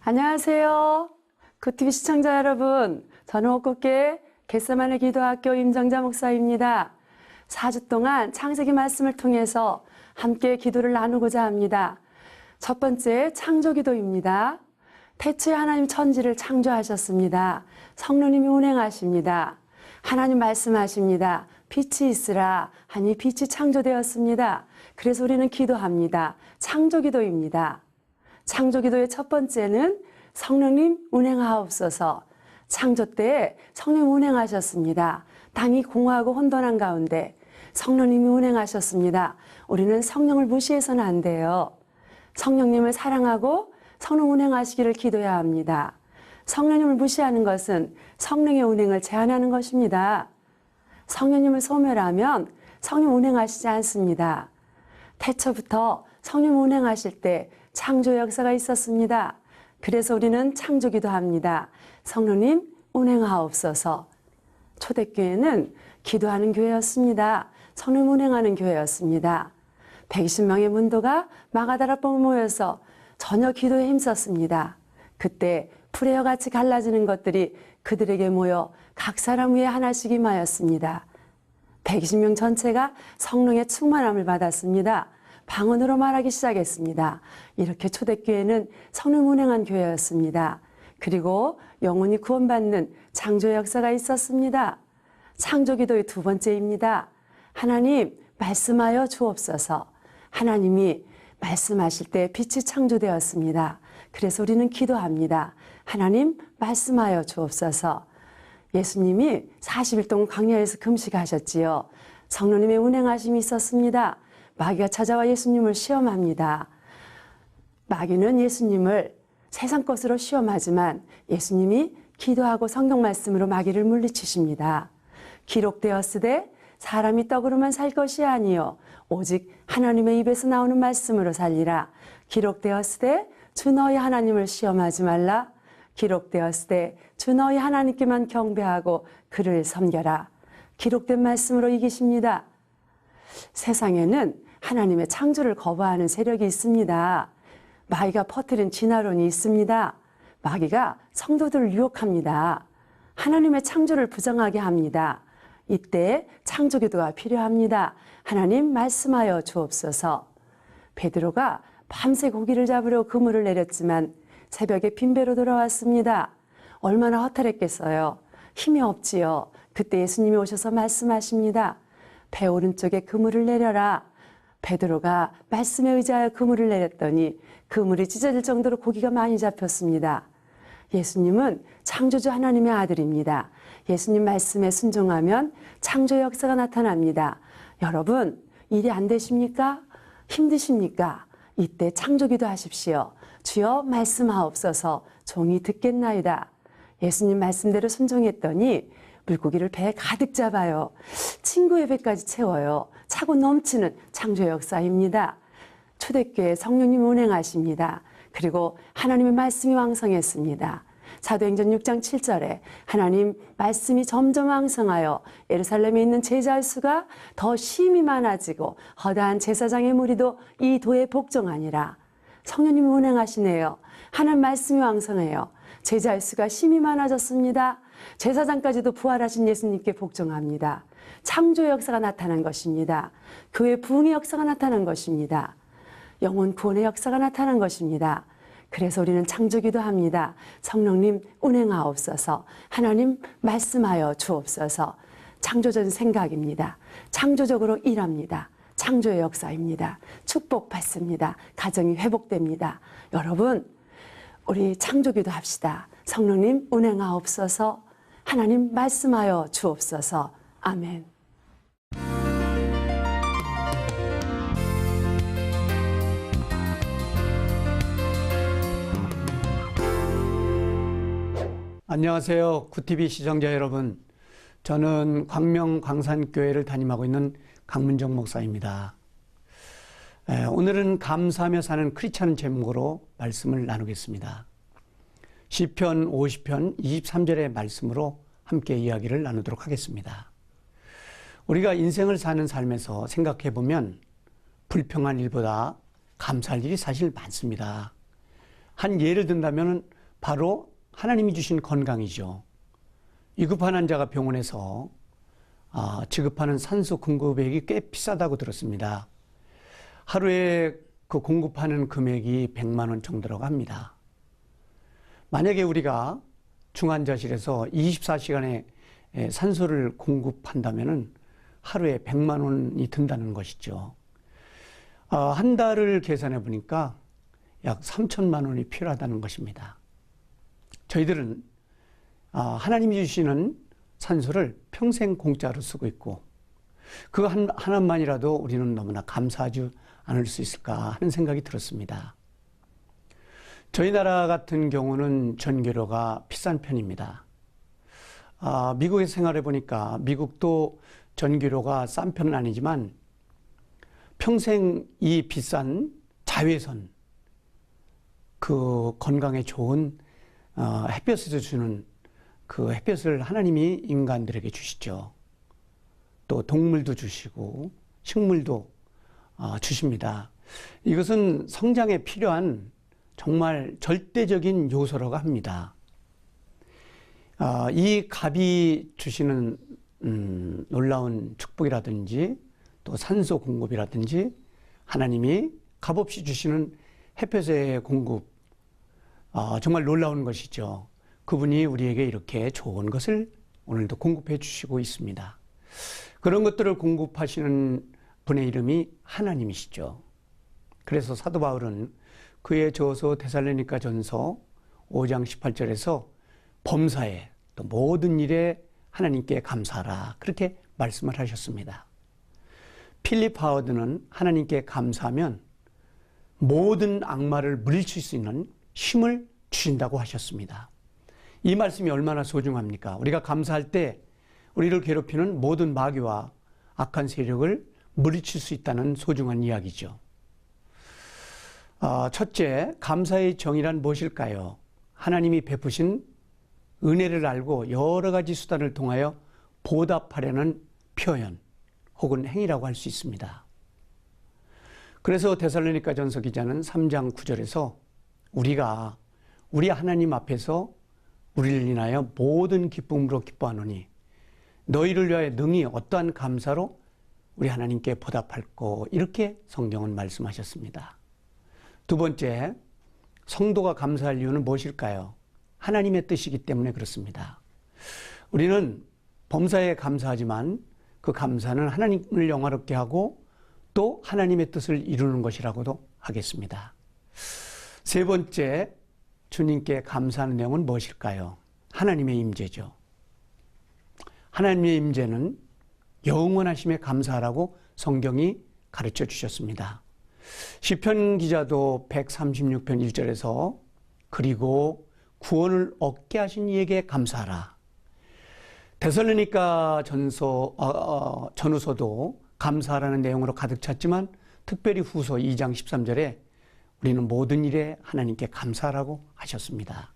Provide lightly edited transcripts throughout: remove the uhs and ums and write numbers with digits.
안녕하세요. 굿TV 시청자 여러분, 저는 옥국계 겟세마네 기도학교 임정자 목사입니다. 4주 동안 창세기 말씀을 통해서 함께 기도를 나누고자 합니다. 첫 번째 창조기도입니다. 태초에 하나님 천지를 창조하셨습니다. 성령님이 운행하십니다. 하나님 말씀하십니다. 빛이 있으라 하니 빛이 창조되었습니다. 그래서 우리는 기도합니다. 창조기도입니다. 창조기도의 첫 번째는 성령님 운행하옵소서. 창조 때에 성령님 운행하셨습니다. 땅이 공허하고 혼돈한 가운데 성령님이 운행하셨습니다. 우리는 성령을 무시해서는 안 돼요. 성령님을 사랑하고 성령 운행하시기를 기도해야 합니다. 성령님을 무시하는 것은 성령의 운행을 제한하는 것입니다. 성령님을 소멸하면 성령 운행하시지 않습니다. 태초부터 성령 운행하실 때 창조 역사가 있었습니다. 그래서 우리는 창조기도 합니다. 성령님 운행하옵소서. 초대교회는 기도하는 교회였습니다. 성령 운행하는 교회였습니다. 120명의 문도가 마가다락방에 모여서 전혀 기도에 힘썼습니다. 그때 풀에와 같이 갈라지는 것들이 그들에게 모여 각 사람 위에 하나씩 임하였습니다. 120명 전체가 성령의 충만함을 받았습니다. 방언으로 말하기 시작했습니다. 이렇게 초대교회는 성령 운행한 교회였습니다. 그리고 영혼이 구원받는 창조의 역사가 있었습니다. 창조기도의 두 번째입니다. 하나님 말씀하여 주옵소서. 하나님이 말씀하실 때 빛이 창조되었습니다. 그래서 우리는 기도합니다. 하나님 말씀하여 주옵소서. 예수님이 40일 동안 광야에서 금식하셨지요. 성령님의 운행하심이 있었습니다. 마귀가 찾아와 예수님을 시험합니다. 마귀는 예수님을 세상 것으로 시험하지만 예수님이 기도하고 성경 말씀으로 마귀를 물리치십니다. 기록되었으되 사람이 떡으로만 살 것이 아니요 오직 하나님의 입에서 나오는 말씀으로 살리라. 기록되었으되 주 너희 하나님을 시험하지 말라. 기록되었으되 주 너희 하나님께만 경배하고 그를 섬겨라. 기록된 말씀으로 이기십니다. 세상에는 하나님의 창조를 거부하는 세력이 있습니다. 마귀가 퍼뜨린 진화론이 있습니다. 마귀가 성도들을 유혹합니다. 하나님의 창조를 부정하게 합니다. 이때 창조기도가 필요합니다. 하나님 말씀하여 주옵소서. 베드로가 밤새 고기를 잡으려 그물을 내렸지만 새벽에 빈배로 돌아왔습니다. 얼마나 허탈했겠어요. 힘이 없지요. 그때 예수님이 오셔서 말씀하십니다. 배 오른쪽에 그물을 내려라. 베드로가 말씀에 의지하여 그물을 내렸더니 그물이 찢어질 정도로 고기가 많이 잡혔습니다. 예수님은 창조주 하나님의 아들입니다. 예수님 말씀에 순종하면 창조의 역사가 나타납니다. 여러분, 일이 안 되십니까? 힘드십니까? 이때 창조기도 하십시오. 주여 말씀하옵소서. 종이 듣겠나이다. 예수님 말씀대로 순종했더니 물고기를 배에 가득 잡아요. 친구의 배까지 채워요. 차고 넘치는 창조의 역사입니다. 초대교회 성령님 운행하십니다. 그리고 하나님의 말씀이 왕성했습니다. 사도행전 6장 7절에 하나님 말씀이 점점 왕성하여 예루살렘에 있는 제자의 수가 더 심히 많아지고 허다한 제사장의 무리도 이 도에 복종하니라. 성령님이 운행하시네요. 하나님 말씀이 왕성해요. 제자의 수가 심히 많아졌습니다. 제사장까지도 부활하신 예수님께 복종합니다. 창조의 역사가 나타난 것입니다. 교회 부흥의 역사가 나타난 것입니다. 영혼 구원의 역사가 나타난 것입니다. 그래서 우리는 창조기도 합니다. 성령님 운행하옵소서. 하나님 말씀하여 주옵소서. 창조적인 생각입니다. 창조적으로 일합니다. 창조의 역사입니다. 축복받습니다. 가정이 회복됩니다. 여러분, 우리 창조기도 합시다. 성령님 운행하옵소서. 하나님 말씀하여 주옵소서. 아멘. 안녕하세요. 굿TV 시청자 여러분. 저는 광명 광산교회를 담임하고 있는 강문정 목사입니다. 오늘은 감사하며 사는 크리스찬 제목으로 말씀을 나누겠습니다. 시편 50편 23절의 말씀으로 함께 이야기를 나누도록 하겠습니다. 우리가 인생을 사는 삶에서 생각해 보면 불평한 일보다 감사할 일이 사실 많습니다. 한 예를 든다면 바로 하나님이 주신 건강이죠. 위급한 환자가 병원에서 지급하는 산소 공급액이 꽤 비싸다고 들었습니다. 하루에 그 공급하는 금액이 100만 원 정도라고 합니다. 만약에 우리가 중환자실에서 24시간에 산소를 공급한다면 하루에 100만 원이 든다는 것이죠. 한 달을 계산해 보니까 약 3천만 원이 필요하다는 것입니다. 저희들은 하나님이 주시는 산소를 평생 공짜로 쓰고 있고 그거 하나만이라도 우리는 너무나 감사하지 않을 수 있을까 하는 생각이 들었습니다. 저희 나라 같은 경우는 전기료가 비싼 편입니다. 미국에 생활해 보니까 미국도 전기료가 싼 편은 아니지만 평생 이 비싼 자외선, 그 건강에 좋은 햇볕에서 주는 그 햇볕을 하나님이 인간들에게 주시죠. 또 동물도 주시고 식물도 주십니다. 이것은 성장에 필요한 정말 절대적인 요소라고 합니다. 이 값이 주시는 놀라운 축복이라든지 또 산소 공급이라든지 하나님이 값없이 주시는 햇볕의 공급, 정말 놀라운 것이죠. 그분이 우리에게 이렇게 좋은 것을 오늘도 공급해 주시고 있습니다. 그런 것들을 공급하시는 분의 이름이 하나님이시죠. 그래서 사도 바울은 그의 저서 데살로니가 전서 5장 18절에서 범사에 또 모든 일에 하나님께 감사하라 그렇게 말씀을 하셨습니다. 필립 하워드는 하나님께 감사하면 모든 악마를 물리칠 수 있는 힘을 주신다고 하셨습니다. 이 말씀이 얼마나 소중합니까? 우리가 감사할 때 우리를 괴롭히는 모든 마귀와 악한 세력을 물리칠 수 있다는 소중한 이야기죠. 첫째, 감사의 정의란 무엇일까요? 하나님이 베푸신 은혜를 알고 여러 가지 수단을 통하여 보답하려는 표현 혹은 행위라고 할 수 있습니다. 그래서 데살로니가 전서 기자는 3장 9절에서 우리가 우리 하나님 앞에서 우리를 인하여 모든 기쁨으로 기뻐하노니 너희를 위하여 능히 어떠한 감사로 우리 하나님께 보답할꼬 이렇게 성경은 말씀하셨습니다. 두 번째, 성도가 감사할 이유는 무엇일까요? 하나님의 뜻이기 때문에 그렇습니다. 우리는 범사에 감사하지만 그 감사는 하나님을 영화롭게 하고 또 하나님의 뜻을 이루는 것이라고도 하겠습니다. 세 번째, 주님께 감사하는 내용은 무엇일까요? 하나님의 임재죠. 하나님의 임재는 영원하심에 감사하라고 성경이 가르쳐 주셨습니다. 시편 기자도 136편 1절에서 그리고 구원을 얻게 하신 이에게 감사하라. 데살로니가 전후서도 감사하라는 내용으로 가득 찼지만 특별히 후서 2장 13절에 우리는 모든 일에 하나님께 감사하라고 하셨습니다.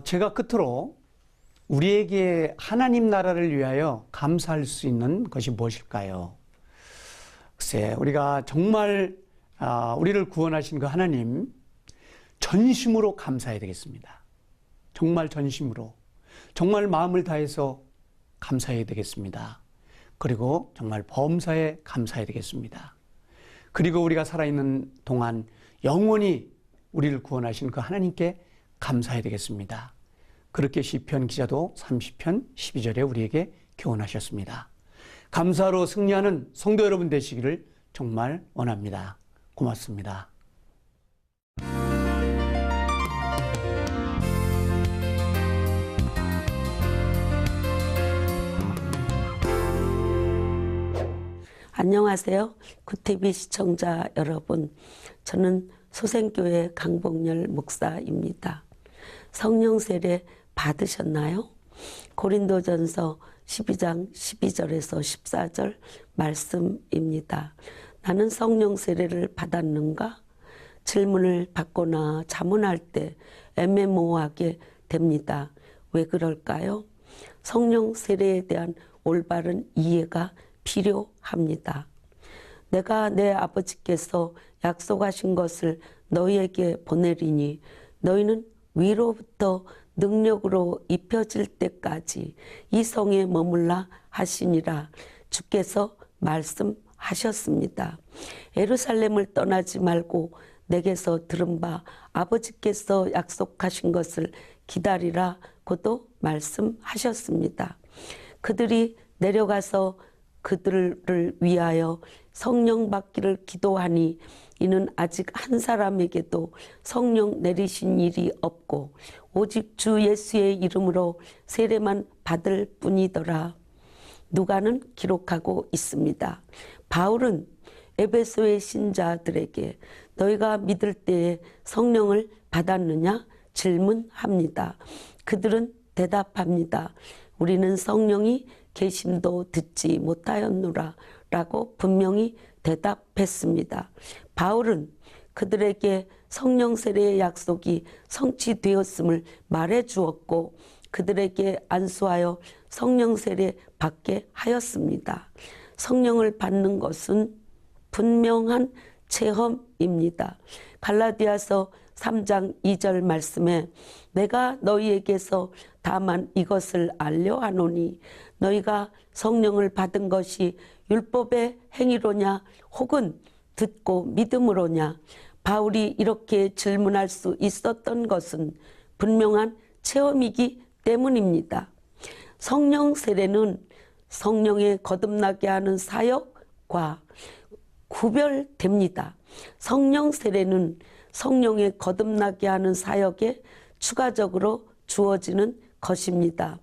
제가 끝으로 우리에게 하나님 나라를 위하여 감사할 수 있는 것이 무엇일까요? 글쎄, 우리가 정말 우리를 구원하신 그 하나님 전심으로 감사해야 되겠습니다. 정말 전심으로, 정말 마음을 다해서 감사해야 되겠습니다. 그리고 정말 범사에 감사해야 되겠습니다. 그리고 우리가 살아있는 동안 영원히 우리를 구원하신 그 하나님께 감사해야 되겠습니다. 그렇게 시편 기자도 30편 12절에 우리에게 교훈하셨습니다. 감사로 승리하는 성도 여러분 되시기를 정말 원합니다. 고맙습니다. 안녕하세요. 구TV 시청자 여러분. 저는 소생교회 강복열 목사입니다. 성령 세례 받으셨나요? 고린도전서 12장 12절에서 14절 말씀입니다. 나는 성령 세례를 받았는가? 질문을 받거나 자문할 때 애매모호하게 됩니다. 왜 그럴까요? 성령 세례에 대한 올바른 이해가 필요합니다. 내가 내 아버지께서 약속하신 것을 너희에게 보내리니 너희는 위로부터 능력으로 입혀질 때까지 이 성에 머물라 하시니라 주께서 말씀하셨습니다. 예루살렘을 떠나지 말고 내게서 들은 바 아버지께서 약속하신 것을 기다리라 고도 말씀하셨습니다. 그들이 내려가서 그들을 위하여 성령 받기를 기도하니 이는 아직 한 사람에게도 성령 내리신 일이 없고 오직 주 예수의 이름으로 세례만 받을 뿐이더라. 누가는 기록하고 있습니다. 바울은 에베소의 신자들에게 너희가 믿을 때에 성령을 받았느냐 질문합니다. 그들은 대답합니다. 우리는 성령이 계심도 듣지 못하였노라 라고 분명히 대답했습니다. 바울은 그들에게 성령 세례의 약속이 성취되었음을 말해 주었고 그들에게 안수하여 성령 세례 받게 하였습니다. 성령을 받는 것은 분명한 체험입니다. 갈라디아서 3장 2절 말씀에 내가 너희에게서 다만 이것을 알려 하노니 너희가 성령을 받은 것이 율법의 행위로냐 혹은 듣고 믿음으로냐. 바울이 이렇게 질문할 수 있었던 것은 분명한 체험이기 때문입니다. 성령 세례는 성령에 거듭나게 하는 사역과 구별됩니다. 성령 세례는 성령에 거듭나게 하는 사역에 추가적으로 주어지는 것입니다.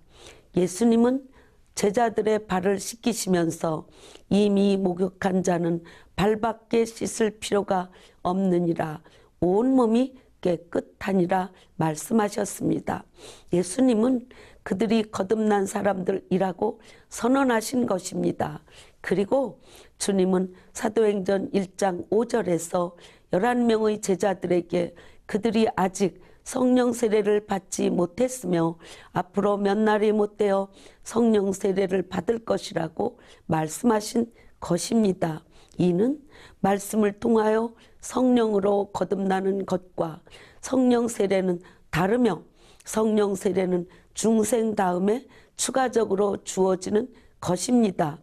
예수님은 제자들의 발을 씻기시면서 이미 목욕한 자는 발밖에 씻을 필요가 없느니라 온몸이 깨끗하니라 말씀하셨습니다. 예수님은 그들이 거듭난 사람들이라고 선언하신 것입니다. 그리고 주님은 사도행전 1장 5절에서 11명의 제자들에게 그들이 아직 성령 세례를 받지 못했으며 앞으로 몇 날이 못되어 성령 세례를 받을 것이라고 말씀하신 것입니다. 이는 말씀을 통하여 성령으로 거듭나는 것과 성령 세례는 다르며 성령 세례는 중생 다음에 추가적으로 주어지는 것입니다.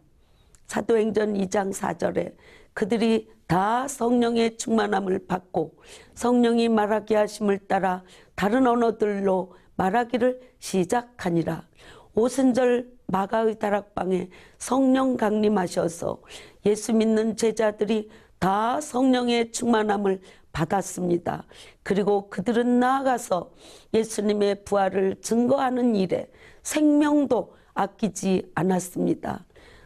사도행전 2장 4절에 그들이 다 성령의 충만함을 받고 성령이 말하게 하심을 따라 다른 언어들로 말하기를 시작하니라. 오순절 마가의 다락방에 성령 강림하셔서 예수 믿는 제자들이 다 성령의 충만함을 받았습니다. 그리고 그들은 나아가서 예수님의 부활을 증거하는 일에 생명도 아끼지 않았습니다.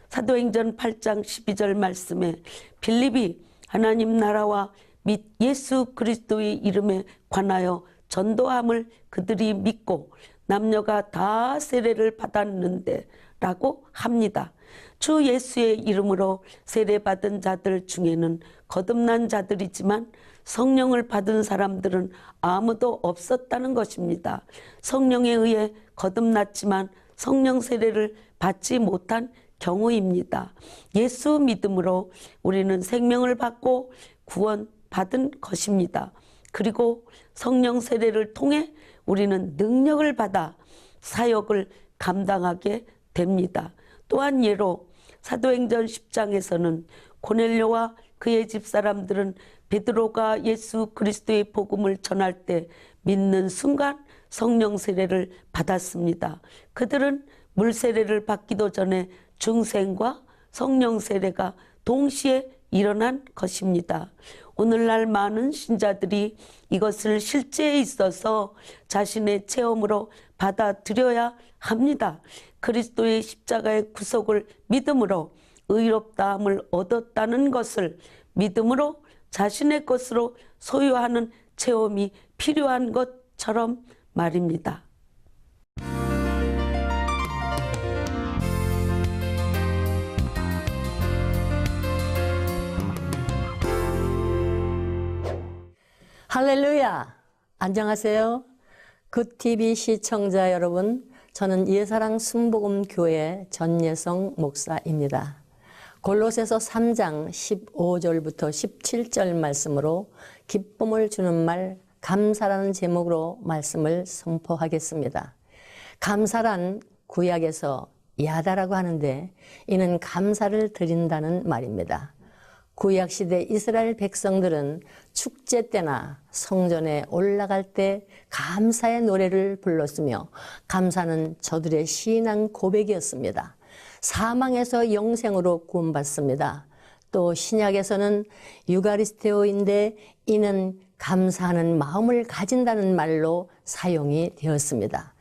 사도행전 8장 12절 말씀에 빌립이 하나님 나라와 및 예수 그리스도의 이름에 관하여 전도함을 그들이 믿고 남녀가 다 세례를 받았는데 라고 합니다. 주 예수의 이름으로 세례받은 자들 중에는 거듭난 자들이지만 성령을 받은 사람들은 아무도 없었다는 것입니다. 성령에 의해 거듭났지만 성령 세례를 받지 못한 경우입니다. 예수 믿음으로 우리는 생명을 받고 구원받은 것입니다. 그리고 성령 세례를 통해 우리는 능력을 받아 사역을 감당하게 됩니다. 또한 예로 사도행전 10장에서는 고넬료와 그의 집사람들은 베드로가 예수 그리스도의 복음을 전할 때 믿는 순간 성령 세례를 받았습니다. 그들은 물 세례를 받기도 전에 중생과 성령 세례가 동시에 일어난 것입니다. 오늘날 많은 신자들이 이것을 실제에 있어서 자신의 체험으로 받아들여야 합니다. 그리스도의 십자가의 구속을 믿음으로 의롭다함을 얻었다는 것을 믿음으로 자신의 것으로 소유하는 체험이 필요한 것처럼 말입니다. 할렐루야! 안녕하세요. 굿TV 시청자 여러분, 저는 예사랑 순복음교회 전예성 목사입니다. 골로새서 3장 15절부터 17절 말씀으로 기쁨을 주는 말 감사라는 제목으로 말씀을 선포하겠습니다. 감사란 구약에서 야다라고 하는데 이는 감사를 드린다는 말입니다. 구약시대 이스라엘 백성들은 축제 때나 성전에 올라갈 때 감사의 노래를 불렀으며 감사는 저들의 신앙 고백이었습니다. 사망에서 영생으로 구원받습니다. 또 신약에서는 유가리스테오인데 이는 감사하는 마음을 가진다는 말로 사용이 되었습니다.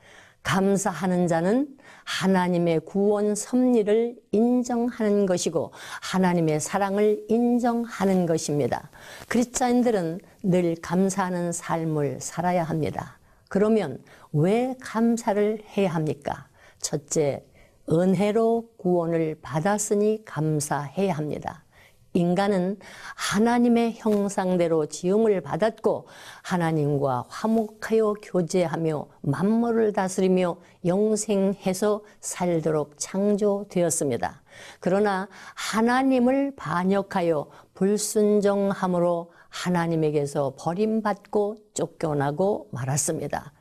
감사하는 자는 하나님의 구원 섭리를 인정하는 것이고 하나님의 사랑을 인정하는 것입니다. 그리스도인들은 늘 감사하는 삶을 살아야 합니다. 그러면 왜 감사를 해야 합니까? 첫째, 은혜로 구원을 받았으니 감사해야 합니다. 인간은 하나님의 형상대로 지음을 받았고 하나님과 화목하여 교제하며 만물을 다스리며 영생해서 살도록 창조되었습니다. 그러나 하나님을 반역하여 불순종함으로 하나님에게서 버림받고 쫓겨나고 말았습니다.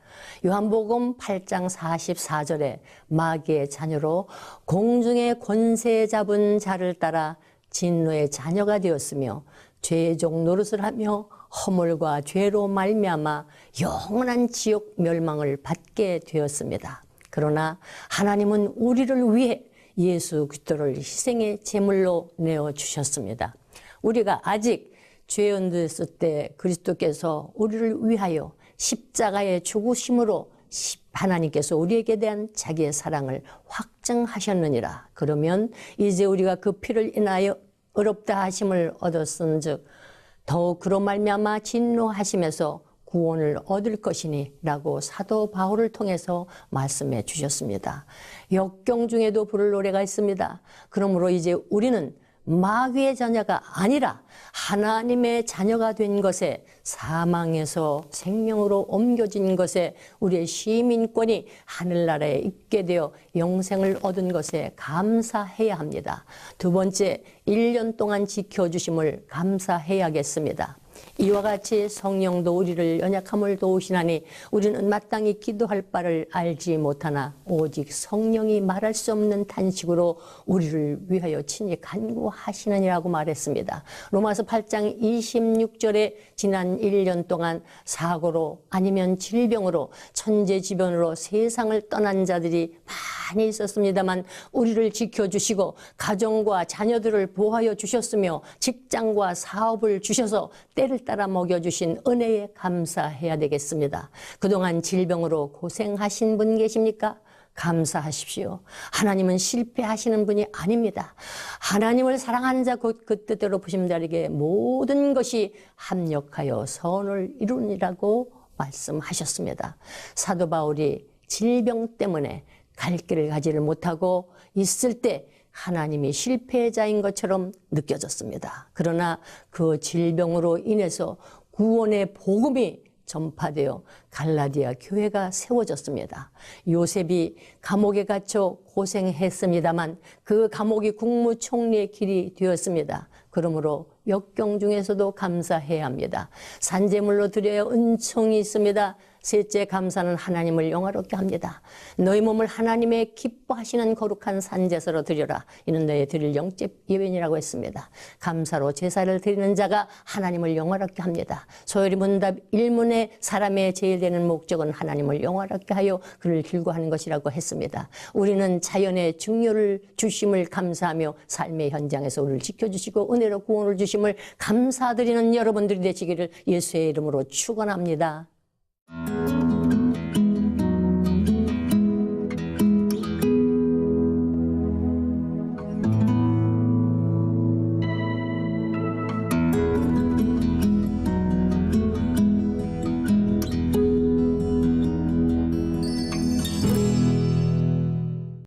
요한복음 8장 44절에 마귀의 자녀로 공중의 권세 잡은 자를 따라 진노의 자녀가 되었으며 죄종 노릇을 하며 허물과 죄로 말미암아 영원한 지옥 멸망을 받게 되었습니다. 그러나 하나님은 우리를 위해 예수 그리스도를 희생의 제물로 내어 주셨습니다. 우리가 아직 죄인되었을 때 그리스도께서 우리를 위하여 십자가의 죽으심으로 하나님께서 우리에게 대한 자기의 사랑을 확증하셨느니라. 그러면 이제 우리가 그 피를 인하여 의롭다 하심을 얻었은즉 더욱 그로 말미암아 진노하심에서 구원을 얻을 것이니 라고 사도 바울을 통해서 말씀해 주셨습니다. 역경 중에도 부를 노래가 있습니다. 그러므로 이제 우리는 마귀의 자녀가 아니라 하나님의 자녀가 된 것에 사망에서 생명으로 옮겨진 것에 우리의 시민권이 하늘나라에 있게 되어 영생을 얻은 것에 감사해야 합니다. 두 번째, 1년 동안 지켜주심을 감사해야겠습니다. 이와 같이 성령도 우리를 연약함을 도우시나니 우리는 마땅히 기도할 바를 알지 못하나 오직 성령이 말할 수 없는 탄식으로 우리를 위하여 친히 간구하시느니라고 말했습니다. 로마서 8장 26절에 지난 1년 동안 사고로 아니면 질병으로 천재지변으로 세상을 떠난 자들이 많이 있었습니다만 우리를 지켜주시고 가정과 자녀들을 보호하여 주셨으며 직장과 사업을 주셔서 때를 따라 먹여주신 은혜에 감사해야 되겠습니다. 그동안 질병으로 고생하신 분 계십니까? 감사하십시오. 하나님은 실패하시는 분이 아닙니다. 하나님을 사랑하는 자 곧 그 뜻대로 부심 자에게 모든 것이 합력하여 선을 이루니라고 말씀하셨습니다. 사도 바울이 질병 때문에 갈 길을 가지를 못하고 있을 때 하나님이 실패자인 것처럼 느껴졌습니다. 그러나 그 질병으로 인해서 구원의 복음이 전파되어 갈라디아 교회가 세워졌습니다. 요셉이 감옥에 갇혀 고생했습니다만 그 감옥이 국무총리의 길이 되었습니다. 그러므로 역경 중에서도 감사해야 합니다. 산제물로 드려야 은총이 있습니다. 셋째, 감사는 하나님을 영화롭게 합니다. 너희 몸을 하나님의 기뻐하시는 거룩한 산제사로 드려라. 이는 너희 드릴 영적 예배니라고 했습니다. 감사로 제사를 드리는 자가 하나님을 영화롭게 합니다. 소요리 문답 1문에 사람의 제일 되는 목적은 하나님을 영화롭게 하여 그를 길구하는 것이라고 했습니다. 우리는 자연의 중요를 주심을 감사하며 삶의 현장에서 우리를 지켜주시고 은혜로 구원을 주심을 감사드리는 여러분들이 되시기를 예수의 이름으로 축원합니다.